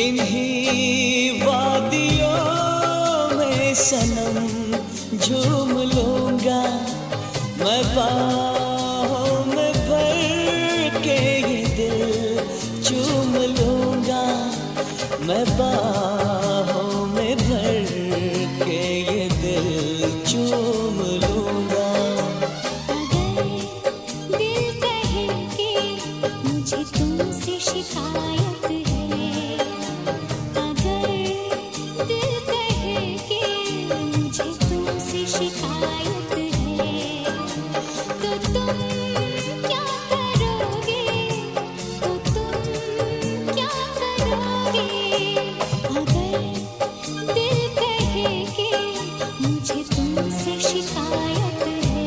इन्हीं वादियों में सनम झूम लूंगा मैं, बाहों में भर के ये दिल चूम लूंगा मैं, बाहों में भर के ये दिल चूम लूंगा। अगर दिल कहे कि मुझे तुमसे शिकायत है, अगर दिल कहे कि मुझे तुमसे शिकायत है, तो तुम क्या करोगे, तो तुम क्या करोगे? अगर दिल कहे कि मुझे तुमसे शिकायत है।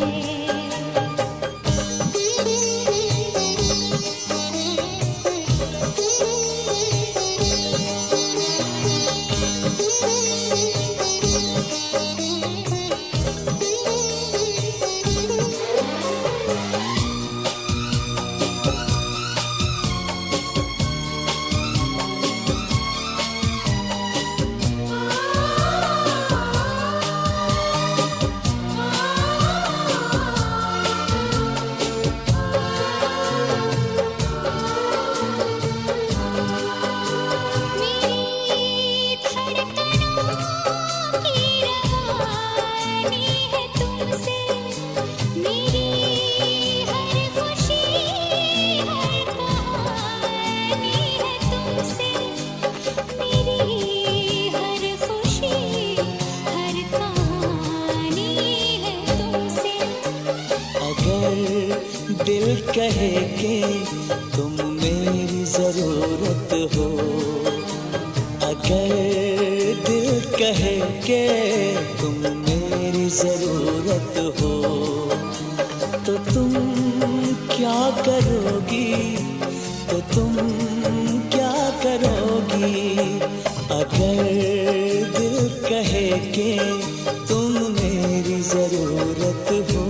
मेरी धड़कनों की रवानी है तुमसे, मेरी हर खुशी हर कहानी है तुमसे, मेरी हर खुशी हर कहानी है तुमसे। अगर दिल कहे कि तुम मेरी जरूरत हो, अगर दिल कहे कि तुम मेरी जरूरत हो, तो तुम क्या करोगी, तो तुम क्या करोगी? अगर दिल कहे कि तुम मेरी जरूरत हो।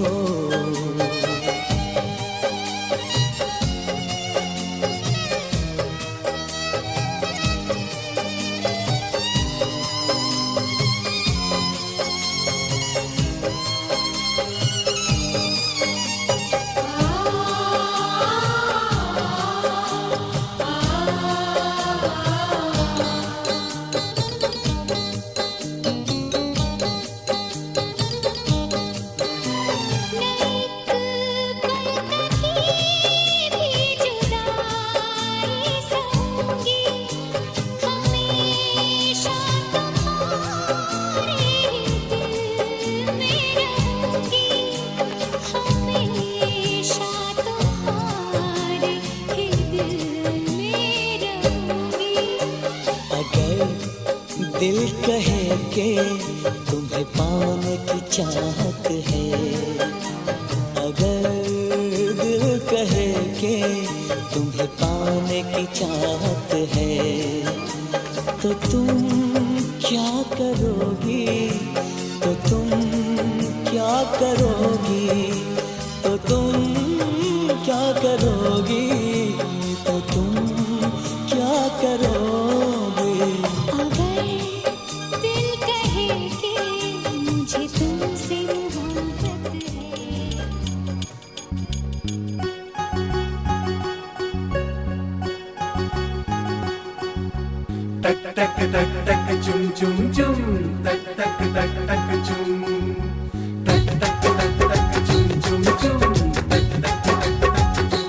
दिल कहे कि तुम्हें पाने की चाहत है, अगर दिल कहे कि तुम्हें पाने की चाहत है, तो तुम क्या करोगी, तो तुम क्या करोगी, तो तुम क्या करोगी, तो तुम क्या करोगी? अगर दिल कहे कि मुझे तुमसे मोहब्बत है, टक टक टक टक चुम चुम चुम, टक टक टक टक चुम, टक टक टक टक चुम चुम चुम, टक टक टक टक चुम।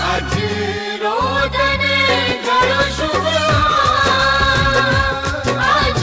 आज रोदने गलो शुभ, आज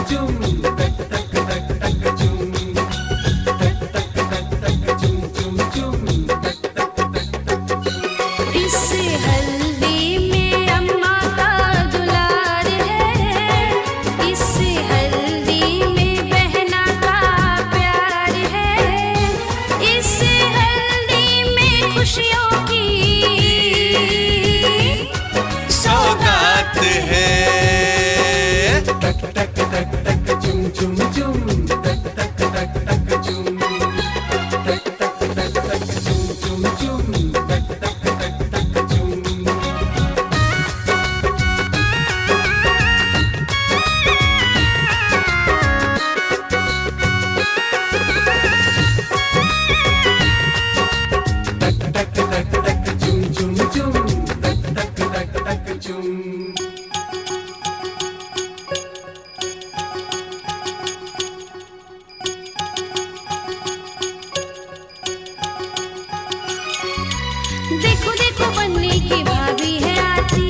चुम टक टक टक टक चुम टक टक टक टक चुम चुम चुम टक टक टक टक इस हल्दी में अम्मा का दुलार है, इस हल्दी में बहना का प्यार है, इस हल्दी में खुशियों की सौगात है। टक टक टक टक चुम चुम चुम टक टक टक टक चुम टक टक टक टक चुम चुम चुम टक टक टक टक चुम टक टक टक टक चुम चुम चुम टक टक टक टक चुम देखो देखो बनने की भाभी है आती,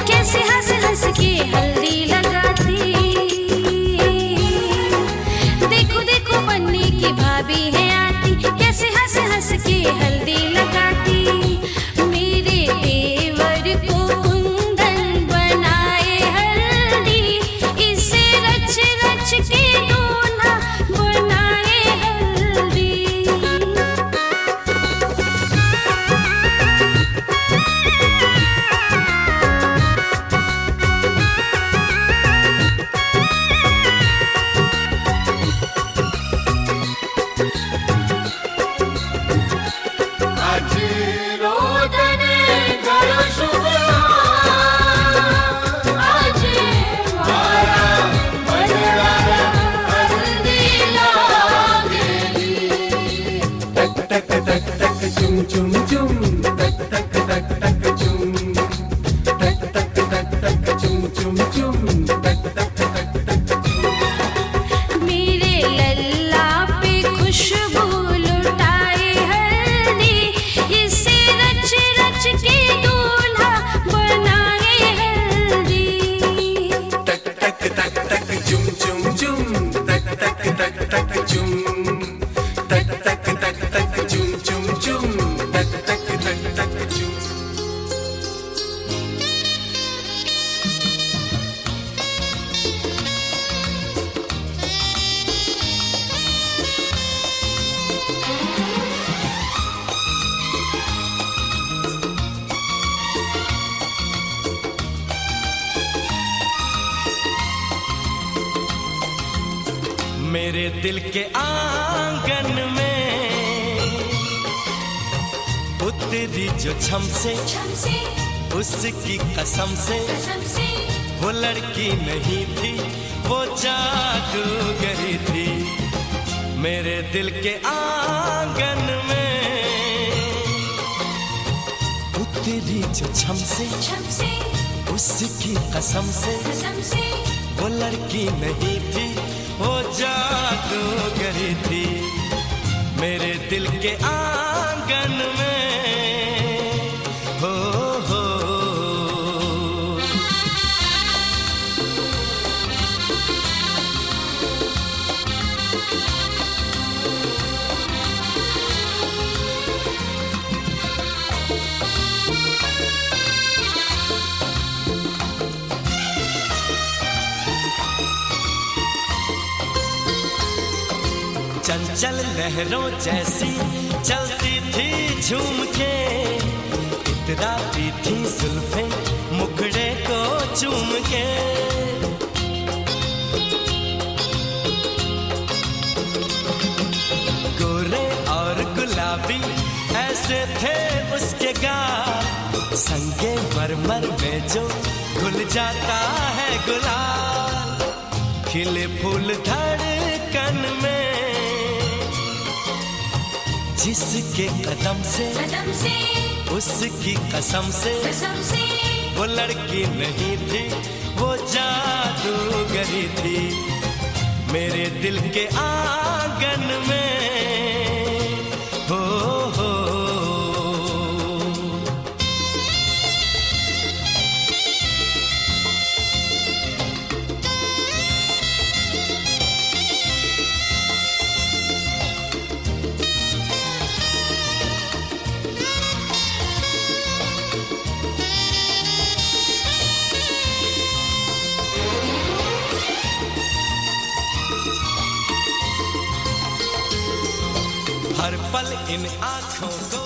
कैसे हंस हंस के हल्दी लगाती। देखो देखो बनने की भाभी है आती, कैसे हंस हंस के हल्दी लगाती। मेरे देवर को कुंदन बनाए हल्दी, इसे रच रच के दूल्हा बनाए हल्दी। आज रोदने गलो शुभ आज मारा बजरा हल्दी लागेली टक टक टक टक चुम चुम चुम टक टक टक टक चुम टक टक टक टक चुम चुम चुम टक टक टक टक चुम मेरे लल्ला पे खुशबू लुटाए हल्दी, इसे रच रच के दूल्हा बनाए हल्दी। टक टक टक टक चुम चुम चुम टक टक टक टक चुम टक टक टक टक चुम चुम चुम टक टक टक टक चुम मेरे दिल के आंगन में उतरी जो छम से, उसकी कसम से वो लड़की नहीं थी, वो जादूगरी थी। मेरे दिल के आंगन में उतरी जो छम से, उसकी कसम से वो लड़की नहीं थी, वो जादूगरी थी। मेरे दिल के आंगन में हो चंचल लहरों जैसी चलती थी झूम के, इतराती थी जुल्फें मुखड़े को चूम के। गोरे और गुलाबी ऐसे थे उसके गाल, संगे मरमर में जो घुल जाता है गुलाल। खिले फूल धड़कन में जिसके कदम से उसकी कसम से वो लड़की नहीं थी, वो जादूगरी थी। मेरे दिल के आंगन में हो पल इन आँखों को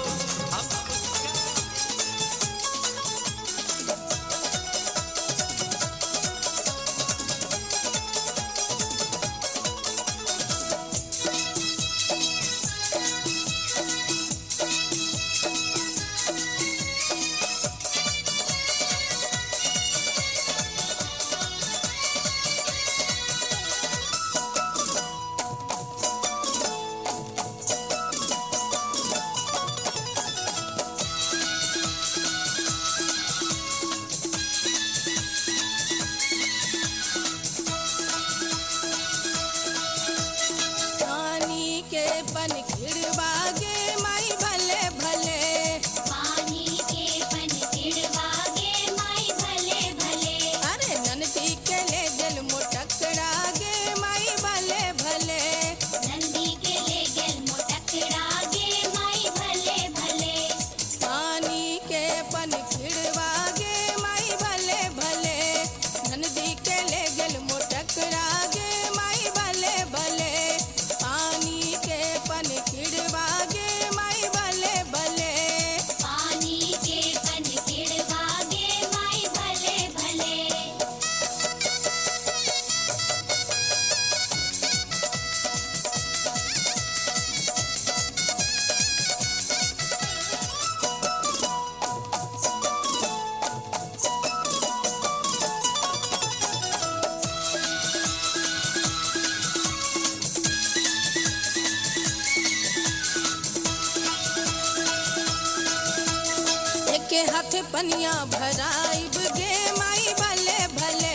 एके हाथ पनिया भराइब गे माई भले भले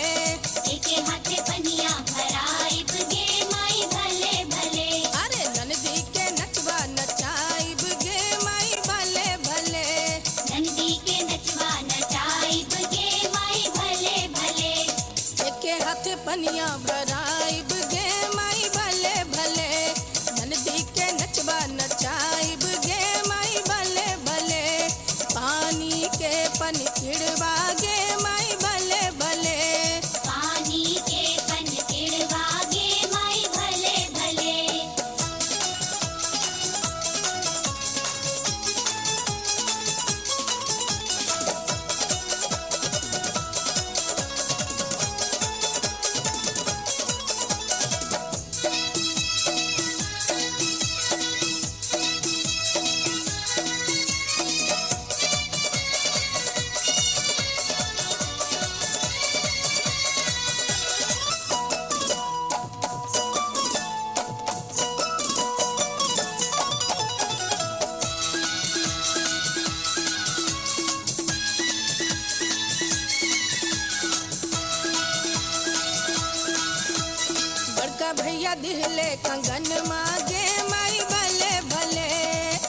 एके हाथे पनिया भराइब गे माई भले भले अरे ननदी के नचवा नचाइब गे माई भले भले नंदी के नचवा नचाइब गे माई भले भले एके हाथ पनिया भराइब गे माई भले भले ननदी के नचवा नचाइब गे माई भले भले पानी के पन खिड़वा गे माई भले भले पानी के पन किड़वा गे माई भले भले बड़का भैया दिहले कंगन मागे माई भले भले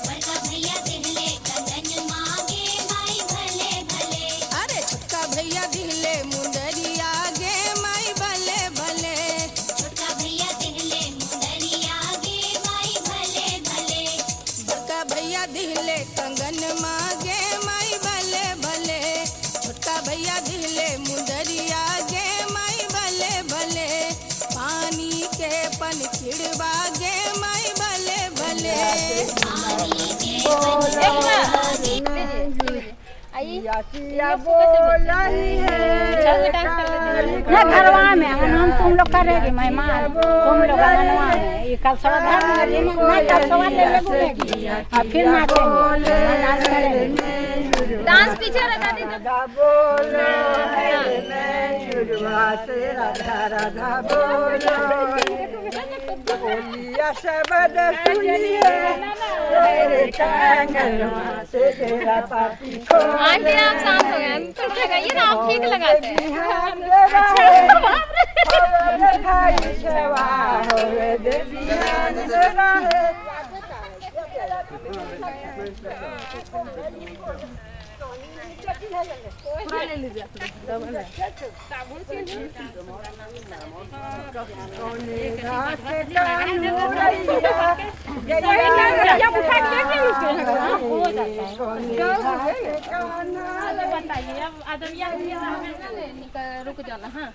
बड़का भैया दिहले कंगन मागे माई भले भले अरे छोटका भैया दिहले मुंदरिया गे माई भले भले छोटा भैया दिहले मुंदरिया गे माई भले भले बड़का भैया दिहले कंगन मागे माई भले भले छोटका भैया दिहले मुंदरिया गे माई भले भले पानी के पन खिड़वा गे माई भले भले पानी के पन ना घरवा में हम तुम लोग करेगी मेहमान तुम लोग अंगनवा में ये कल सवा धर लेंगे ना कल सवा ले लेगी और फिर नाचेंगे नाच करेंगे डांस पीछे लगा दी आंटी आप शांत हो गए थोड़ा लगाइए ना आप ठीक लगाते बताइए अब रुक जाना हाँ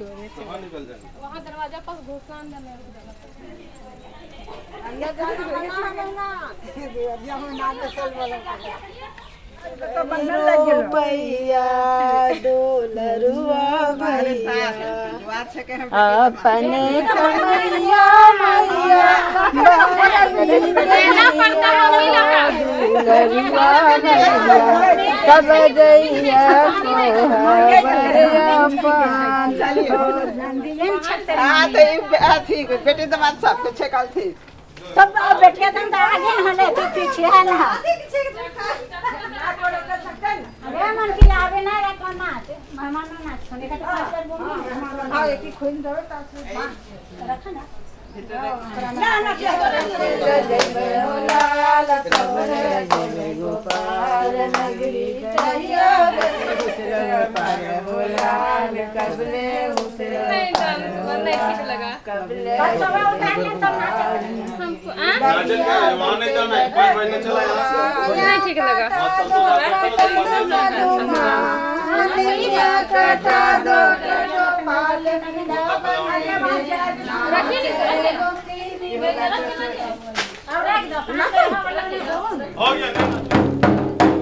वहाँ दरवाजा पास घुसान देने भैया डोलरुआ भैया अपने कमैया मैया डोलरुआ भैया कब गैया बेटी दमाद सब कुछ कल थी तब बेटिया तुम आगे हले तू पीछे है ना अरे मन की आवे ना रे कोन नाच मेहमान ना नाच सुने का तो हां एक ही खोल दो रख ना ना ना जय लाल जय गोपाल नगरी कहिया पार बोलाल कबले उतरे नहीं ठीक लगा कबले सब उतार ले तब नाच हमको वहाँ नहीं जाना है, कोई नहीं चला यहाँ से। नहीं ठीक लगा हो गया ना?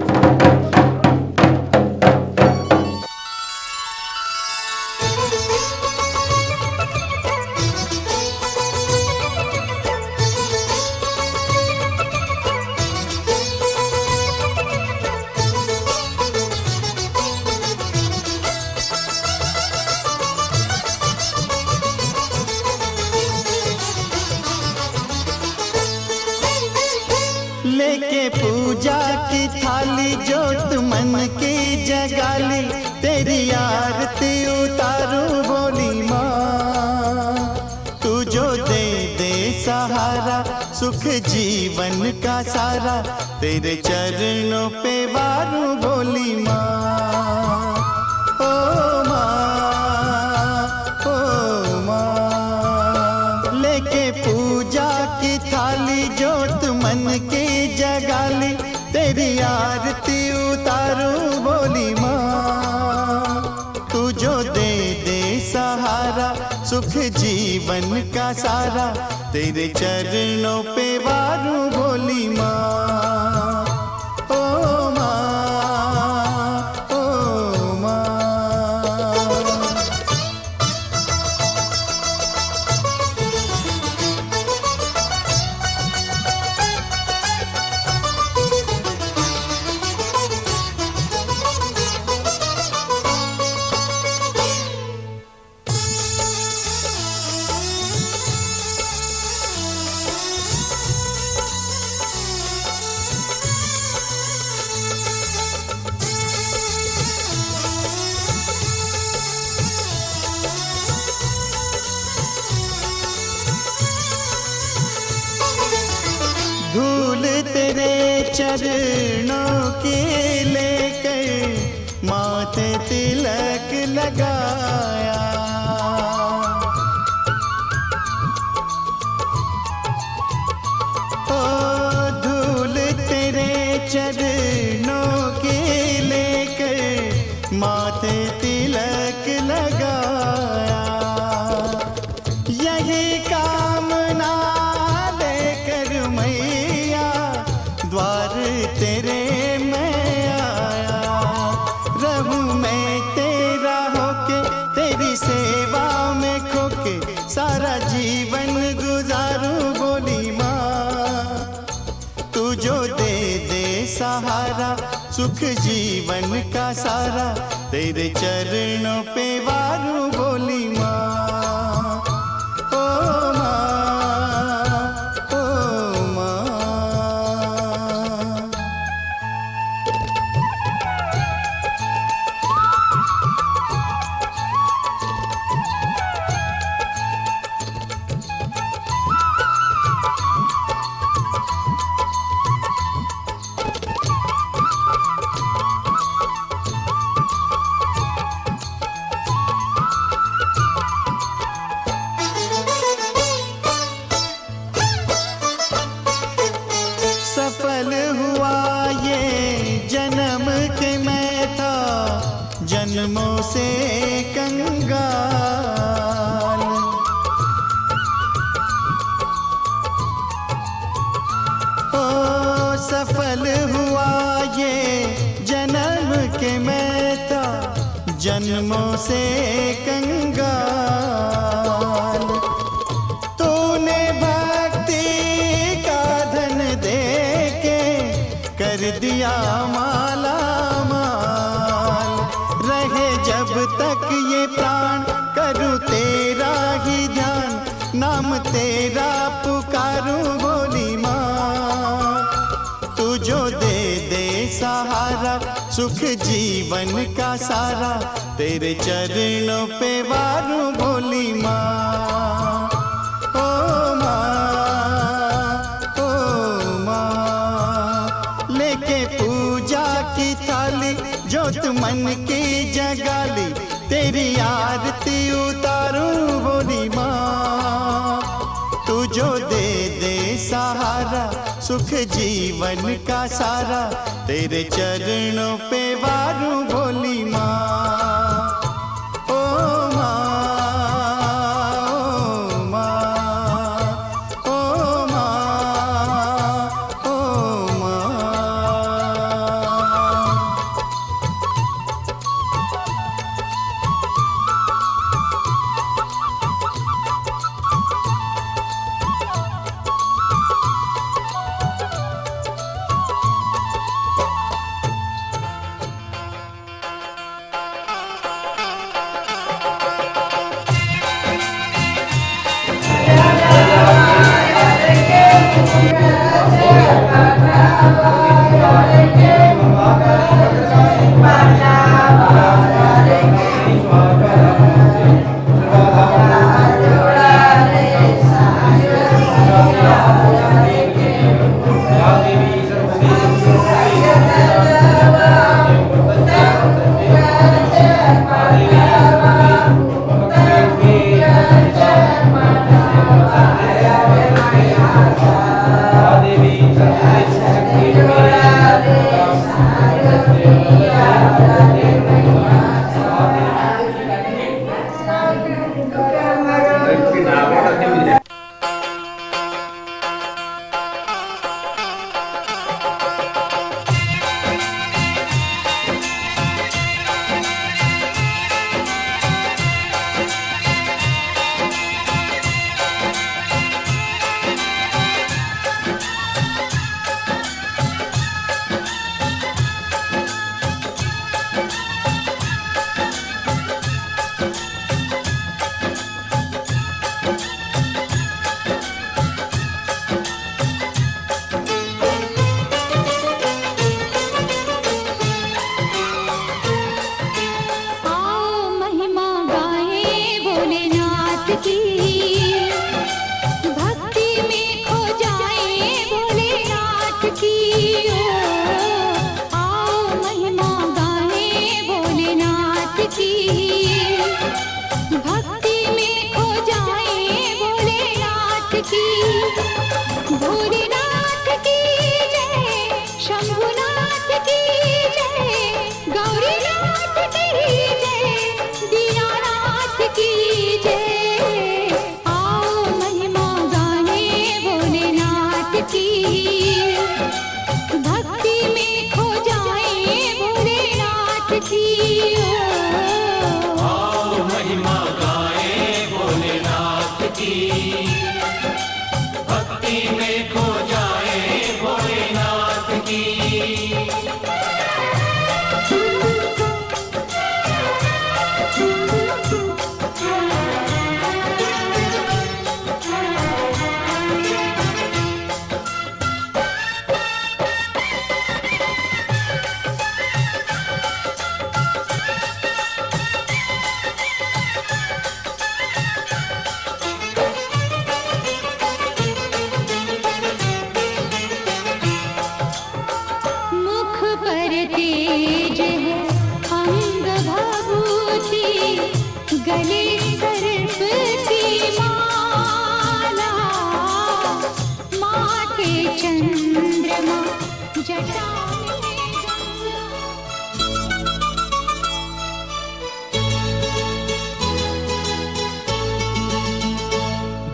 लेके पूजा की थाली जोत मन की जगाली तेरी आरती उतारू बोली माँ तू जो दे दे सहारा सुख जीवन का सारा तेरे चरणों पे वारू बोली माँ ओ माँ लेके पूजा की थाली जोत मन की जगाली तेरी आरती उतारू बोली माँ तू जो दे दे सहारा सुख जीवन का सारा तेरे चरणों पे वारू बोली माँ ओ माँ ओ माँ धूल तेरे चरणों की लेकर माथे तिलक लगाया ओ धूल तेरे चरणों की लेकर माथे तिलक लगाया यही कामना लेकर मैया द्वार तेरे में आया रहूं मैं तेरा होके तेरी सेवा में खोके सारा जीवन गुजारूं बोली माँ तू जो दे दे सहारा सुख जीवन का सारा तेरे चरणों पे वारू बोली माँ ओ माँ ओ माँ सफल हुआ ये जन्म के मैं था जन्मों से कंगाल। तूने भक्ति का धन दे के कर दिया माला माल। रहे जब तक ये प्राण करूँ तेरा ही ध्यान, नाम तेरा पुकारूं भोली माँ। तू जो दे दे सहारा सुख जीवन का सारा, तेरे चरणों पे वारूं भोली माँ। ओ माँ, ओ माँ, लेके पूजा की थाली जोत मन की जगाली, तेरी आरती उतारूं भोली माँ। तू जो दे दे सहारा सुख जीवन का सारा, तेरे चरणों पे वारूं भोली माँ। ओ माँ, ओ माँ, ओ माँ, ओ माँ।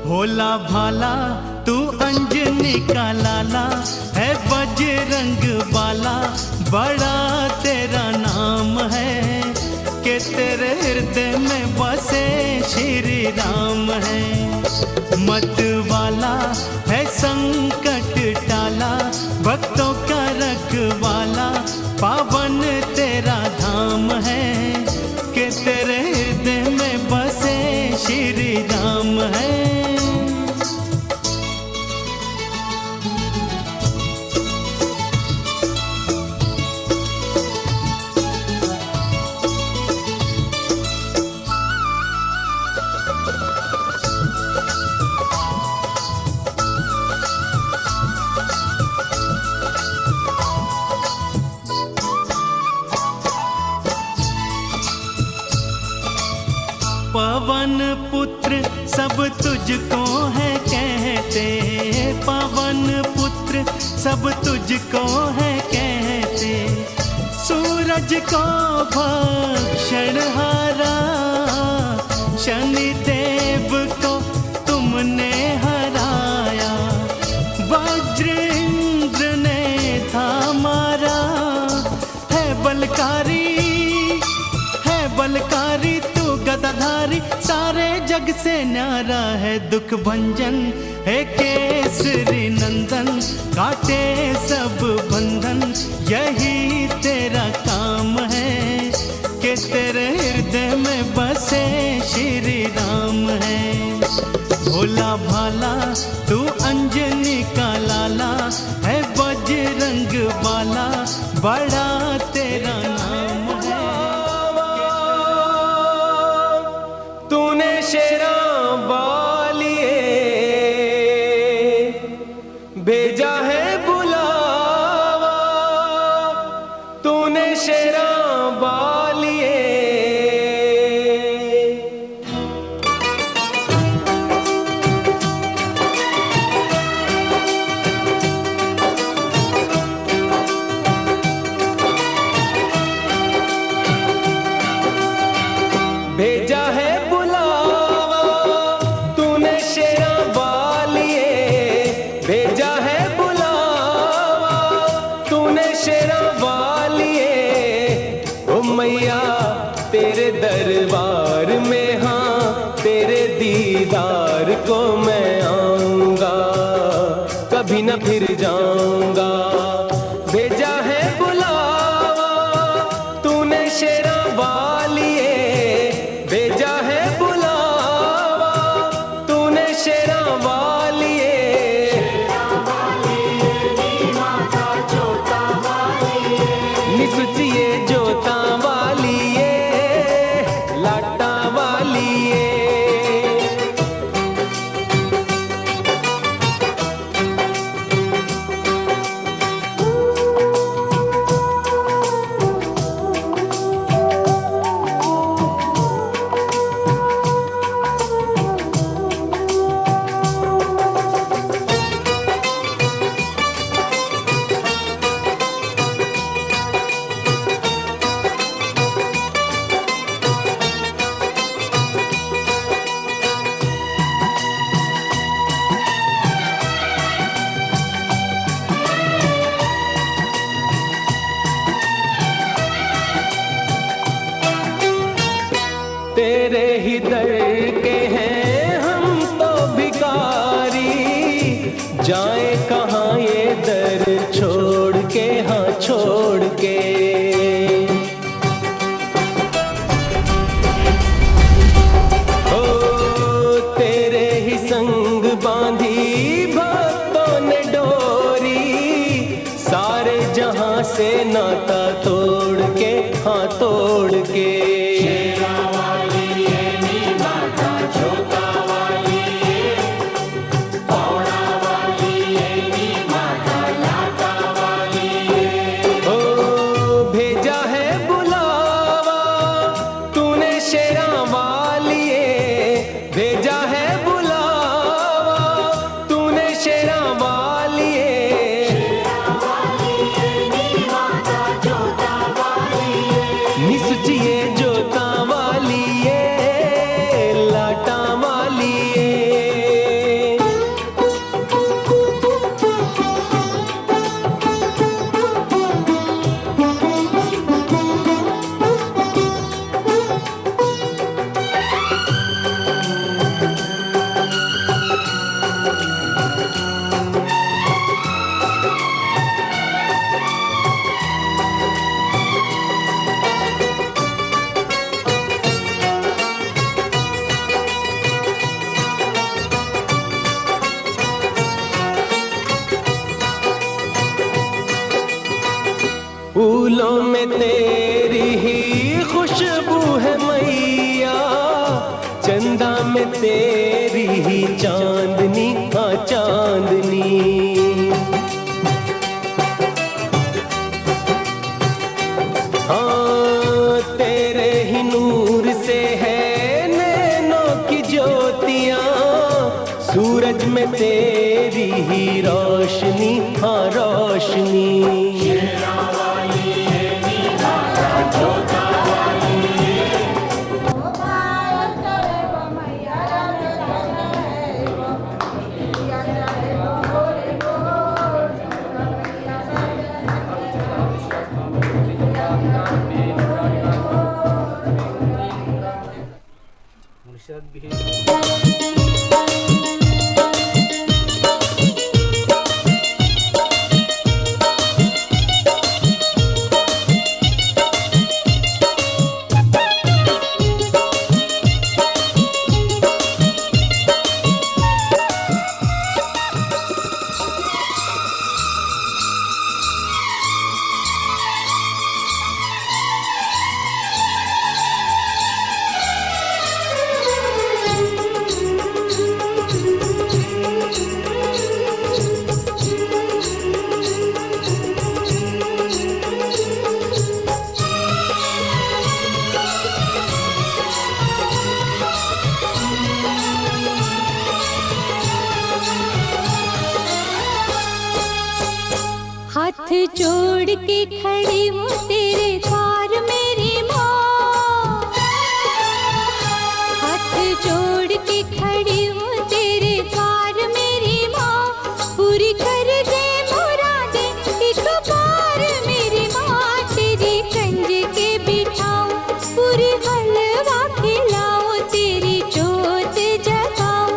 भोला भाला तू अंजनी का लाला है बजरंग बाला, बड़ा तेरा नाम है कि तेरे हृदय में बसे श्री राम है। मत वाला है संकट टाला, भक्तों का रखवाला, पावन तेरा धाम है कि तेरे हृदय में बसे श्री राम है। पवन पुत्र सब तुझको है कहते, पवन पुत्र सब तुझको है कहते, सूरज को भक्षण हारा, शनि देव को तुमने हराया, वज्र इंद्र ने था मारा, है बलकारी तू गदाधारी, सारे जग से न्यारा है दुख भंजन, है केसरी नंदन, काटे सब बंधन, यही तेरा काम है कि तेरे हृदय में बसे श्री राम है। भोला भाला तू अंजनी का लाला है बजरंग बाला, बड़ा तेरा नाम है। तूने शेरा बालिए भेजा है बुलावा, तूने शेरा बालिए। भेजा है बुलावा तूने शेरा बालिए, भेजा है बुलावा तूने शेरा बालिए। ओ मैया तेरे दरबार में, हाँ तेरे दीदार को मैं आऊंगा, कभी न फिर जाऊंगा। भेजा है बुलावा तूने शेरा बालिए, भेजा है बुलावा तूने शेरा वालिए। निसुचिए जोता वालिए, लाटा वालिए। फूलों में तेरी ही खुशबू है मैया, चंदा में तेरी ही चांदनी, हाँ चांदनी। हाँ तेरे ही नूर से है नैनों की ज्योतियां, सूरज में तेरी ही रोशनी, हाँ रोशनी। हाथ जोड़ के खड़ी हूँ तेरे द्वार मेरी माँ, हाथ जोड़ के खड़ी हूँ तेरे द्वार मेरी माँ, पूरी कर दे मुरादें एक बार मेरी माँ, तेरी कंज के बिठाऊं पूरी हलवा खिलाऊं, तेरी जोत जगाऊं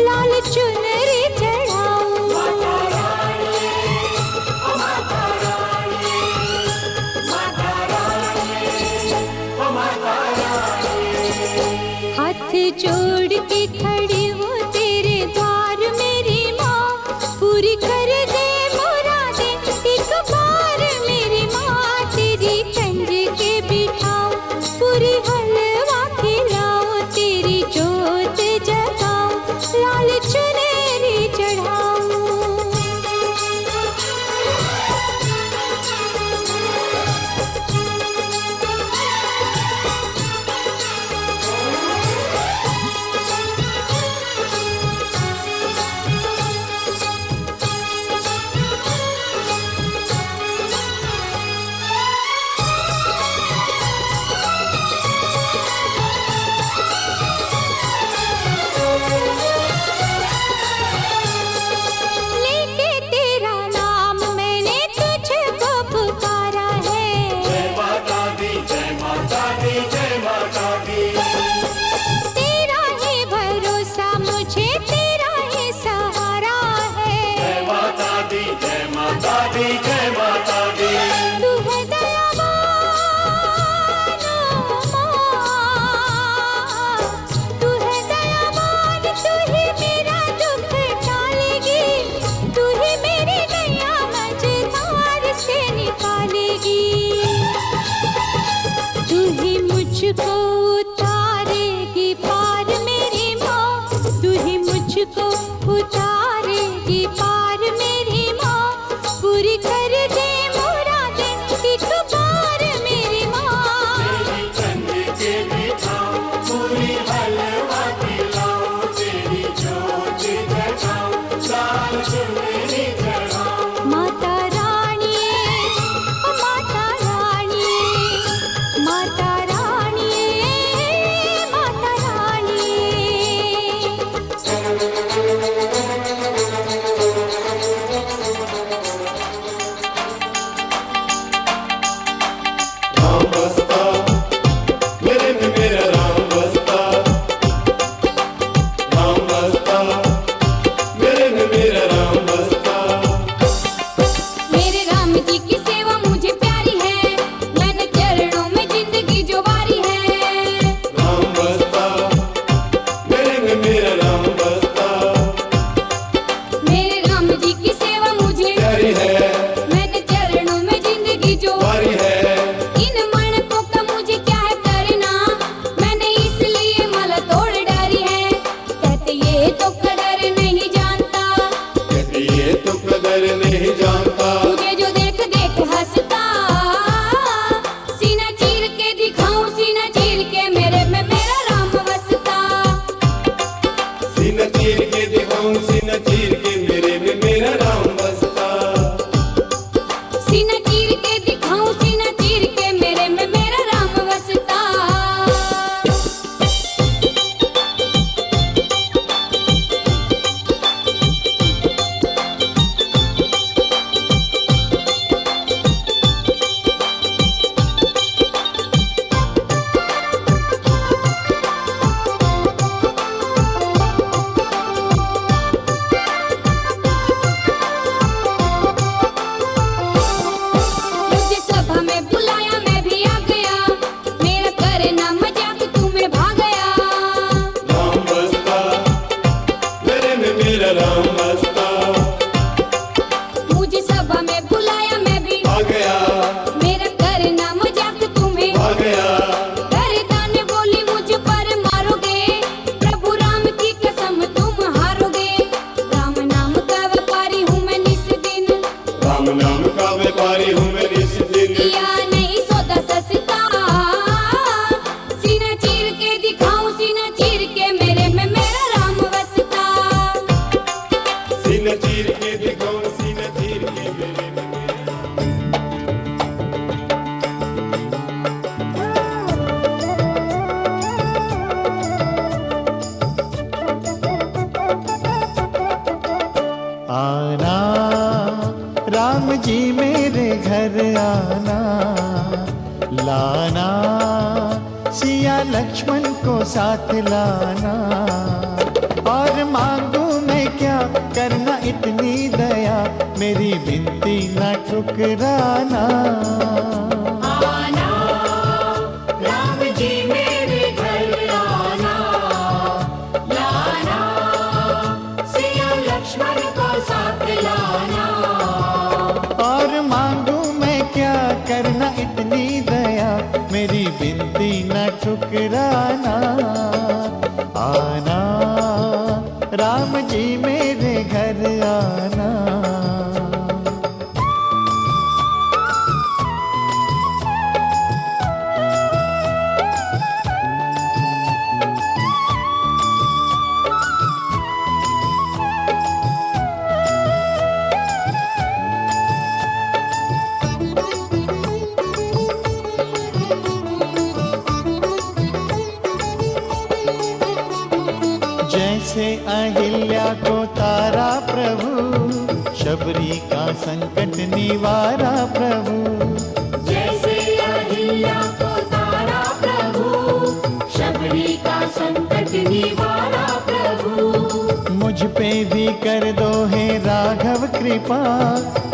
लाल चुनरी चढ़ाऊं। हाथ जोड़ के खड़ी हूँ तेरे द्वार मेरी माँ, पूरी कर दे मुरादें एक बार मेरी माँ, तेरी कंज के बिठाऊं पूरी हलवा खिलाऊं, तेरी जोत जगाऊं लाल चुनरी चढ़ाऊं। लेके तेरा नाम मैंने तुझको पुकारा है, जय माता दी, जय माता दी, जय माता दी। तेरा ही भरोसा मुझे तेरा ही सहारा है, जय माता दी, जय माता दी, जय माता दी। तू है दयावान माँ, तू है दयावान, तू ही मेरा दुख टालेगी, तू ही मेरी नैया मझधार से निकालेगी, तू ही मुझको उतारेगी पार मेरी माँ, तू ही मुझको उतारेगी पार मेरी माँ, पूरी कर दे मुरादें एक बार मेरी माँ। तेरी कंज के बिठाऊं पूरी हलवा खिलाऊं, तेरी जोत जगाऊं लाल चुनरी चढ़ाऊं। माता रानी, ओ माता रानी, माता रानी, माता रानी। सीना चीर के दिखाऊं सीना चीर के मेरे में मेरा राम बसता। सीना चीर के दिखाऊं सीना चीर के मेरे में मेरा राम बसता। मुझे सभा में बुलाया मैं भी आ गया, मेरा करे ना मजाक तुम्हें भाग गया। राम बसता मेरे में मेरा राम बसता। मुझे सभा में बुलाया मैं भी आ गया मेरा करे ना मजाक तुम्हें आ गया। ने बोली मुझ पर मारोगे, प्रभु राम की कसम तुम हारोगे। राम नाम का व्यापारी हूँ मैं निस दिन, राम नाम का व्यापारी हूँ मैं इस दिन। किया नहीं सौदा सस्ता। सीना चीर के दिखाऊं सीना चीर के मेरे में मेरा राम बसता। सीना चीर के दिखाऊं सीना चीर के मेरे में मेरा। आना राम जी मेरे घर आना, लाना सिया लक्ष्मण को साथ लाना। और मांगू मैं क्या करना इतनी दया, मेरी विनती न ठुकराना। राम जी मेरे घर आना, लाना सिया लक्ष्मण को साथ लाना। और मांगू मैं क्या करना इतनी दया, मेरी विनती न ठुकराना। आना राम जी मेरे घर आना। जैसे अहिल्या को तारा प्रभु, शबरी का संकट निवारा प्रभु। जैसे अहिल्या को तारा प्रभु, शबरी का संकट निवारा प्रभु। मुझ पे भी कर दो हे राघव कृपा,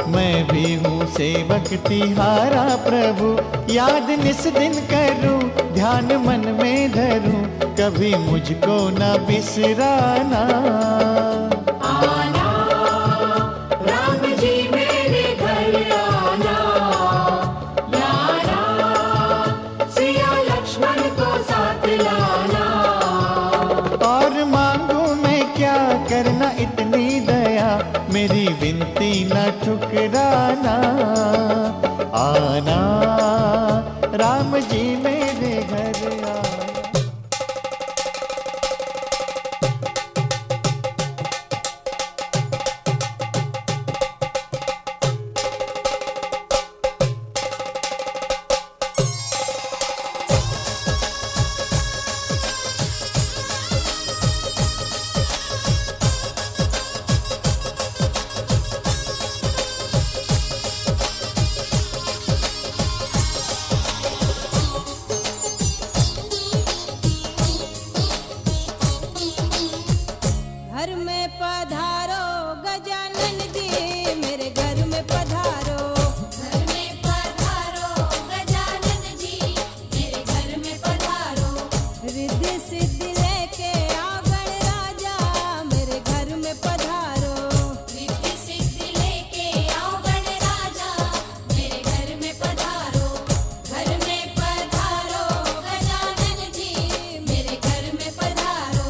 मैं भी हूँ सेवक तिहारा प्रभु। याद निस दिन करूँ ध्यान मन में धरूँ, कभी मुझको न बिसराना। आना राम जी मेरे घर आना, लाना सिया लक्ष्मण को साथ लाना। और मांगू मैं क्या करना इतनी दया, मेरी विनती न ठुकराना। आना राम जी मेरे घर आना। घर में पधारो गजानन जी, मेरे घर में पधारो। घर में पधारो गजानन जी, मेरे घर में पधारो। रिद्धि सिद्धि लेके आओ गणराजा, मेरे घर में पधारो। रिद्धि सिद्धि लेके आओ गणराजा, मेरे घर में पधारो। घर में पधारो गजानन जी, मेरे घर में पधारो।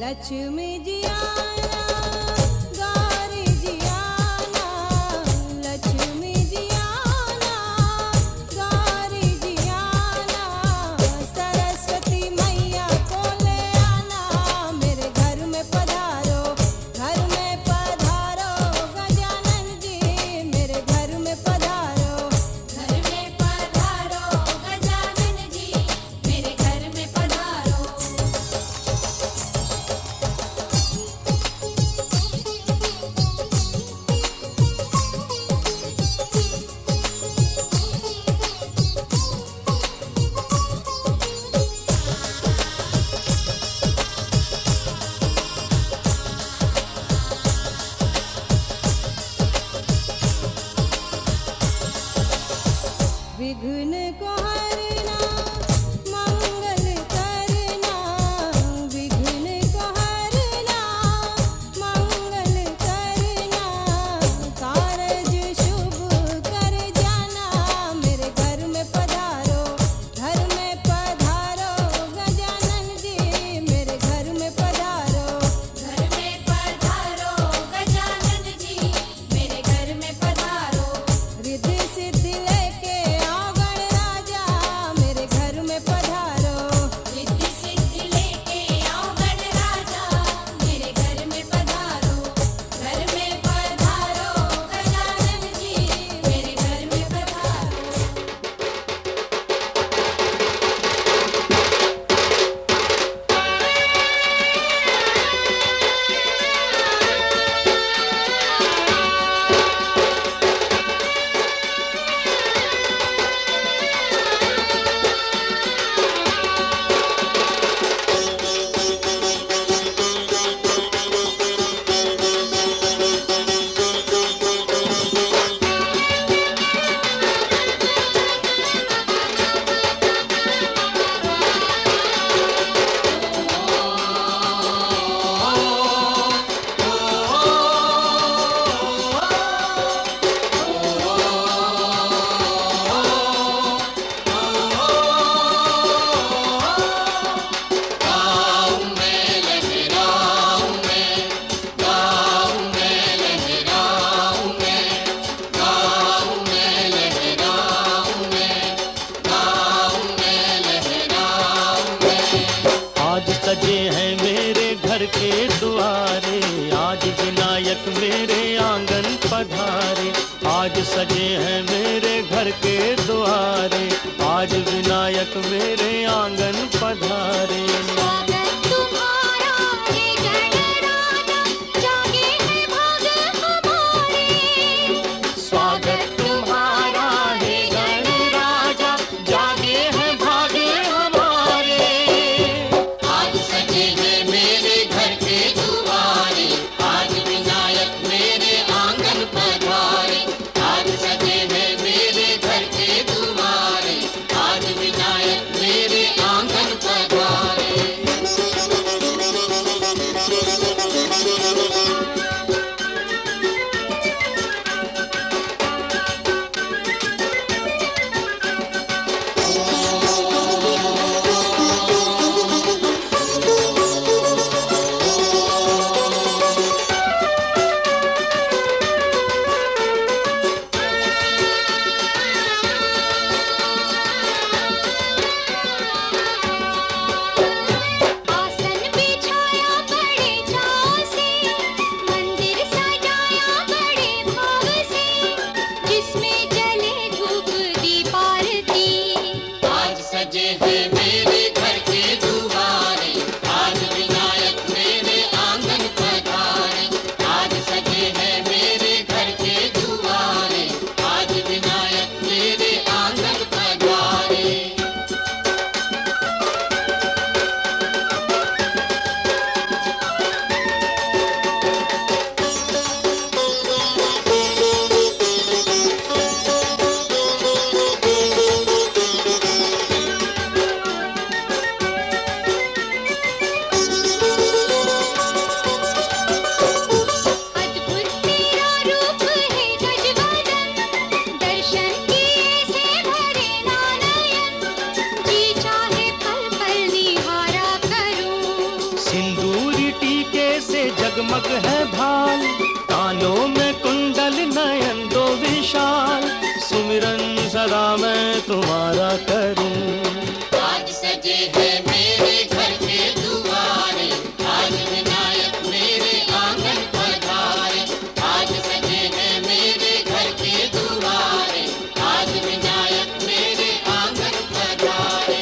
लक्ष्मी जी आना गौरी जी आना लक्ष्मी जी आना गौरी जी आना सरस्वती मैया को ले आना मेरे घर में पधारो गजानन जी मेरे घर में पधारो गजानन जी मेरे घर में पधारो। विघ्न को हरना मंगल करना विघ्न को हरना मंगल करना कारज शुभ कर जाना मेरे घर में पधारो गजानन जी मेरे घर में पधारो गजानन जी मेरे घर में पधारो। रिद्धि सिद्धि लेके आओ गणराजा मेरे घर में पधारो रिद्धि सिद्धि लेके आओ गणराजा मेरे घर में पधारो गजानन जी मेरे घर में पधारो। आज सजे हैं मेरे घर के दुआरे, आज विनायक मेरे आंगन पधारे। आज सजे हैं मेरे घर के दुआरे, आज विनायक मेरे आंगन पधारे। स्वागत तुम्हारा है गणराजा, जागे हैं भागे हमारे। आज सजे हैं मेरे घर के दुआरे, आज विनायक मेरे आंगन पधारे। आज सजे हैं मेरे घर के दुआरे, आज विनायक मेरे आंगन पधारे। नाग है भाल, कानों में कुंडल नयन दो विशाल, सुमिरन सदा मैं तुम्हारा करूं। आज सजे हैं मेरे घर के दुआरे, आज विनायक मेरे आंगन पधारे। आज सजे हैं मेरे घर के दुआरे, आज विनायक मेरे आंगन पधारे।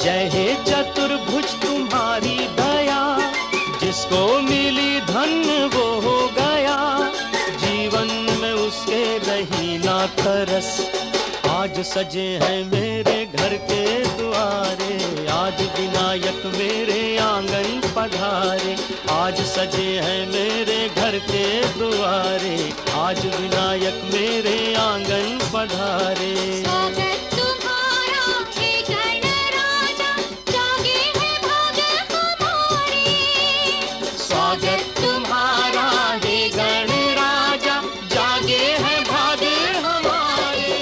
जय हे चतुर्भुज तुम्हारी दया, जिसको मिली धन वो हो गया, जीवन में उसके रही ना तरस। आज सजे हैं मेरे घर के द्वारे, आज विनायक मेरे आंगन पधारे। आज सजे हैं मेरे घर के द्वारे, आज विनायक मेरे आंगन पधारे। स्वागत तुम्हारा हे गणराजा, जागे हैं भाग हमारे। स्वागत तुम्हारा हे गणराजा, जागे हैं भाग हमारे।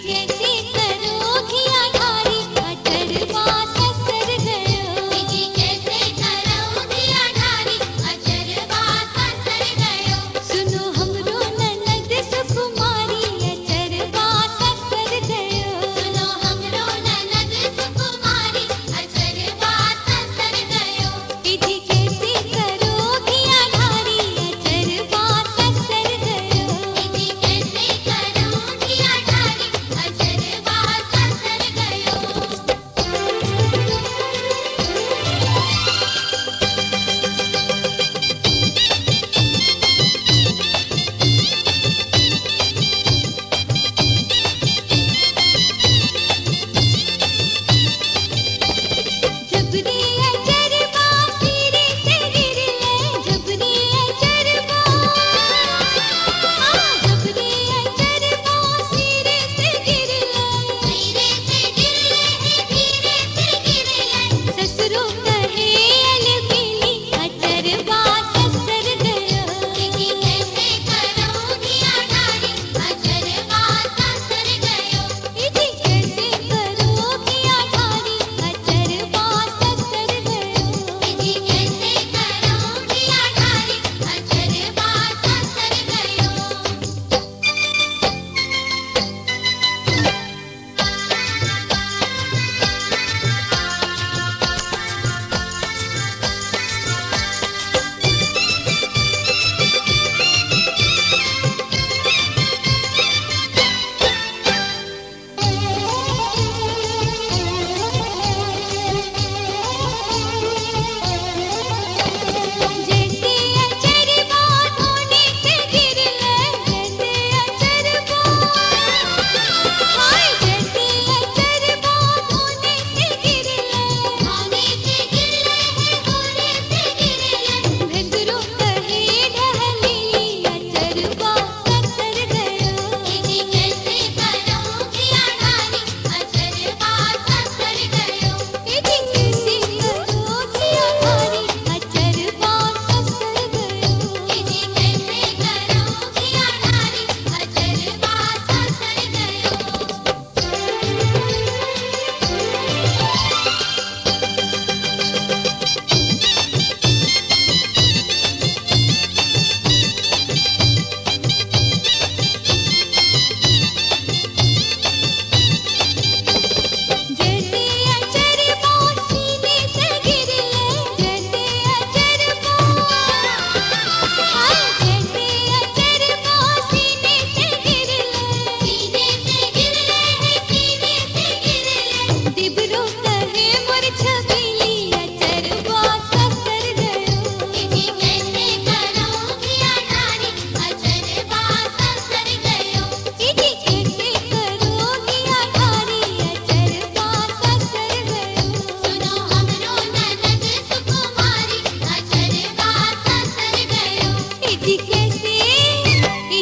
कैसे करोगी आधारी, अचरवा ससर गयो। कैसे करोगी आधारी, अचरवा ससर गयो। सुनो हमरो ननद सुकुमारी, अचरवा ससर गयो। सुनो हमरो ननद सुकुमारी, अचरवा ससर गयो। कैसे करोगी आधारी, अचरवा ससर गयो। कैसे करोगी आधारी, अचरवा ससर गयो।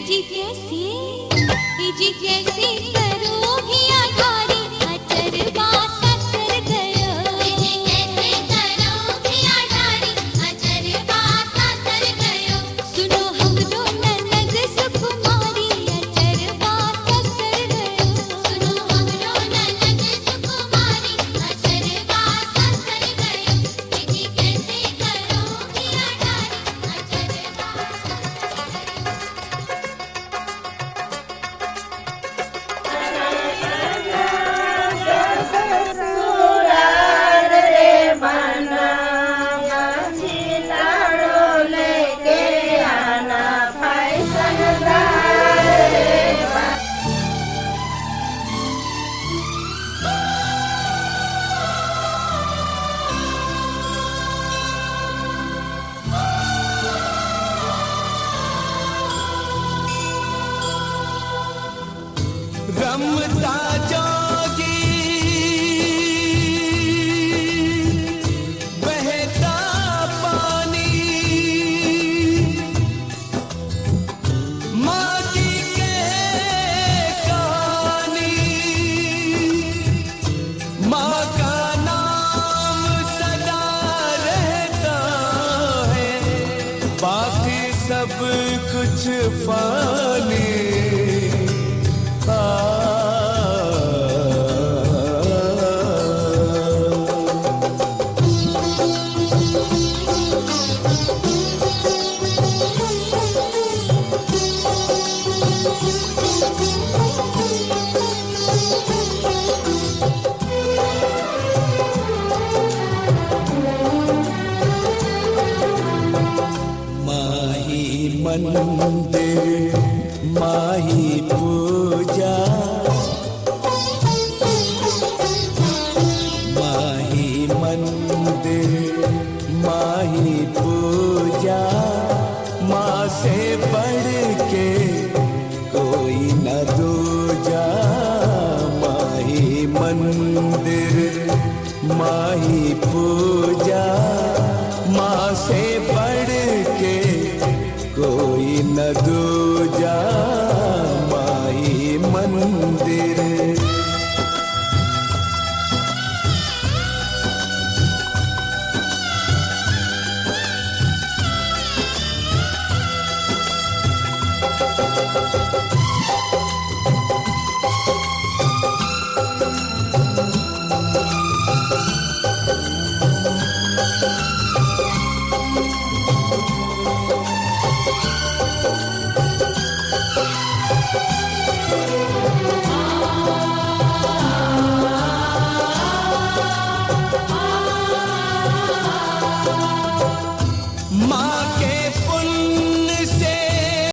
जी कैसे करोगी आधारी अचरबा ससर गयो जी कैसे करोगी आधारी अचरबा ससर गयो सुनो हमरो ननद सुकुमारी अचरबा ससर गयो सुनो हमरो ननद सुकुमारी अचरबा ससर गयो जी कैसे करोगी आधारी अचरबा ससुराल रे बनाया छिलाड़ो लेके आना फैशनदार रे रमता जोगी बहता पानी माँ की कहानी माँ का नाम सदा रहता है बाकी सब कुछ फानी माही मंदिर माही पूजा माही मंदिर माही पूजा माँ से बढ़ के कोई न दूजा माही मंदिर माही पूजा माँ से बढ़ के कोई न दूजा